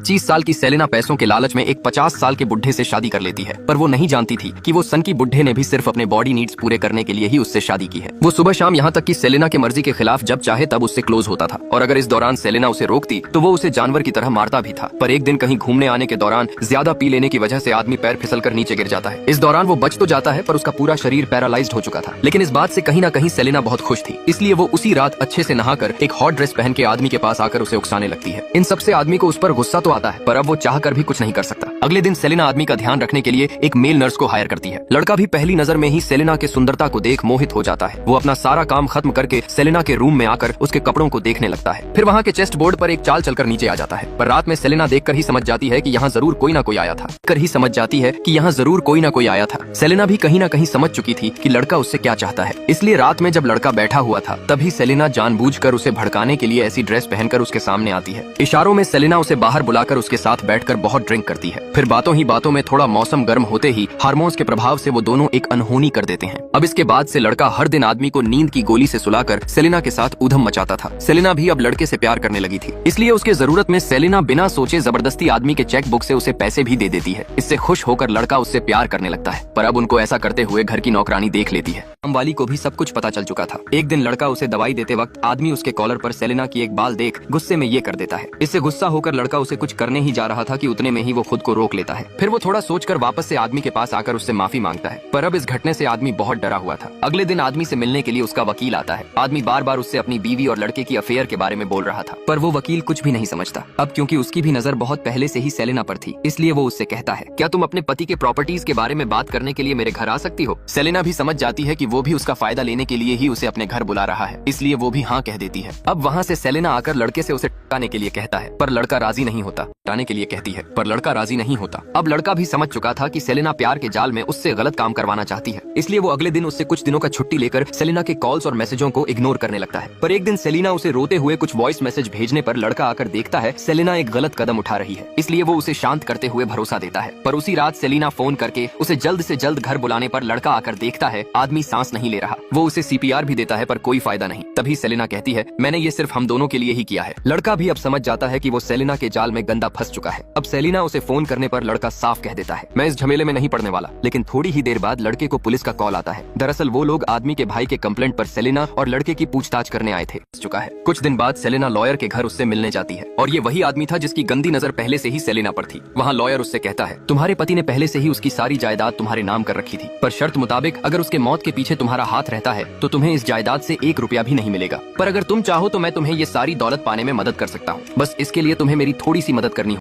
25 साल की सेलेना पैसों के लालच में एक 50 साल के बुढ़े से शादी कर लेती है, पर वो नहीं जानती थी कि वो सन की बुढ़े ने भी सिर्फ अपने बॉडी नीड्स पूरे करने के लिए ही उससे शादी की है। वो सुबह शाम यहाँ तक कि सेलेना के मर्जी के खिलाफ जब चाहे तब उससे क्लोज होता था, और अगर इस दौरान सेलेना उसे रोकती तो वो उसे जानवर की तरह मारता भी था। पर एक दिन कहीं घूमने आने के दौरान ज्यादा पी लेने की वजह से आदमी पैर फिसल कर नीचे गिर जाता है। इस दौरान वो बच तो जाता है, पर उसका पूरा शरीर पैरालाइज्ड हो चुका था। लेकिन इस बात से कहीं ना कहीं सेलेना बहुत खुश थी, इसलिए वो उसी रात अच्छे से नहाकर एक हॉट ड्रेस पहन के आदमी के पास आकर उसे उकसाने लगती है। इन सबसे आदमी को उस पर गुस्सा तो आता है, पर अब वो चाह कर भी कुछ नहीं कर सकता। अगले दिन सेलेना आदमी का ध्यान रखने के लिए एक मेल नर्स को हायर करती है। लड़का भी पहली नजर में ही सेलेना के सुंदरता को देख मोहित हो जाता है। वो अपना सारा काम खत्म करके सेलेना के रूम में आकर उसके कपड़ों को देखने लगता है। फिर वहाँ के चेस्ट बोर्ड पर एक चाल चलकर नीचे आ जाता है। पर रात में सेलेना देखकर ही समझ जाती है कि यहाँ जरूर कोई ना कोई आया था। सेलेना भी कहीं ना कहीं समझ चुकी थी कि लड़का उससे क्या चाहता है, इसलिए रात में जब लड़का बैठा हुआ था तभी सेलेना जानबूझकर उसे भड़काने के लिए ऐसी ड्रेस पहनकर उसके सामने आती है। इशारों में सेलेना उसे बाहर बुलाकर उसके साथ बैठकर बहुत ड्रिंक करती है। फिर बातों ही बातों में थोड़ा मौसम गर्म होते ही हार्मोन्स के प्रभाव से वो दोनों एक अनहोनी कर देते हैं। अब इसके बाद से लड़का हर दिन आदमी को नींद की गोली से सुलाकर सेलेना के साथ ऊधम मचाता था। सेलेना भी अब लड़के से प्यार करने लगी थी, इसलिए उसके जरूरत में सेलेना बिना सोचे जबरदस्ती आदमी के चेक बुक से उसे पैसे भी दे देती है। इससे खुश होकर लड़का उससे प्यार करने लगता है, पर अब उनको ऐसा करते हुए घर की नौकरानी देख लेती है। काम वाली को भी सब कुछ पता चल चुका था। एक दिन लड़का उसे दवाई देते वक्त आदमी उसके कॉलर पर सेलेना की एक बाल देख गुस्से में ये कर देता है। इससे गुस्सा होकर लड़का उसे कुछ करने ही जा रहा था कि उतने में ही वो खुद को रोक लेता है। फिर वो थोड़ा सोचकर वापस से आदमी के पास आकर उससे माफी मांगता है, पर अब इस घटने से आदमी बहुत डरा हुआ था। अगले दिन आदमी से मिलने के लिए उसका वकील आता है। आदमी बार बार उससे अपनी बीवी और लड़के की अफेयर के बारे में बोल रहा था, पर वो वकील कुछ भी नहीं समझता। अब क्योंकि उसकी भी नजर बहुत पहले से ही सेलेना पर थी, इसलिए वो उससे कहता है, क्या तुम अपने पति के प्रॉपर्टीज के बारे में बात करने के लिए मेरे घर आ सकती हो? सेलेना भी समझ जाती है कि वो भी उसका फायदा लेने के लिए ही उसे अपने घर बुला रहा है, इसलिए वो भी हाँ कह देती है। अब वहाँ से सेलेना आकर लड़के से उसे टाने के लिए कहता है, पर लड़का राजी नहीं होता। टाने के लिए कहती है, पर लड़का राजी नहीं होता। अब लड़का भी समझ चुका था कि सेलेना प्यार के जाल में उससे गलत काम करवाना चाहती है, इसलिए वो अगले दिन उससे कुछ दिनों का छुट्टी लेकर सेलेना के कॉल्स और मैसेजों को इग्नोर करने लगता है। पर एक दिन सेलेना उसे रोते हुए कुछ वॉइस मैसेज भेजने पर लड़का आकर देखता है सेलेना एक गलत कदम उठा रही है, इसलिए वो उसे शांत करते हुए भरोसा देता है। पर उसी रात सेलेना फोन करके उसे जल्द से जल्द घर बुलाने पर लड़का आकर देखता है आदमी सांस नहीं ले रहा। वो उसे CPR भी देता है, पर कोई फायदा नहीं। तभी सेलेना कहती है, मैंने ये सिर्फ हम दोनों के लिए ही किया है। लड़का भी अब समझ जाता है कि वो सेलेना के जाल में गंदा फंस चुका है। अब सेलेना उसे फोन करने पर लड़का साफ कह देता है, मैं इस झमेले में नहीं पड़ने वाला। लेकिन थोड़ी ही देर बाद लड़के को पुलिस का कॉल आता है। दरअसल वो लोग आदमी के भाई के कंप्लेंट पर सेलेना और लड़के की पूछताछ करने आए थे। कुछ दिन बाद सेलेना लॉयर के घर उससे मिलने जाती है, और ये वही आदमी था जिसकी गंदी नजर पहले से ही सेलेना पर थी। वहाँ लॉयर उससे कहता है, तुम्हारे पति ने पहले से ही उसकी सारी जायदाद तुम्हारे नाम कर रखी थी, पर शर्त मुताबिक अगर उसके मौत के पीछे तुम्हारा हाथ रहता है तो तुम्हें इस जायदाद से 1 रुपया भी नहीं मिलेगा। पर अगर तुम चाहो तो मैं तुम्हें ये सारी दौलत पाने में मदद कर सकता हूँ। बस इसके लिए तुम्हें मेरी थोड़ी सी मदद करनी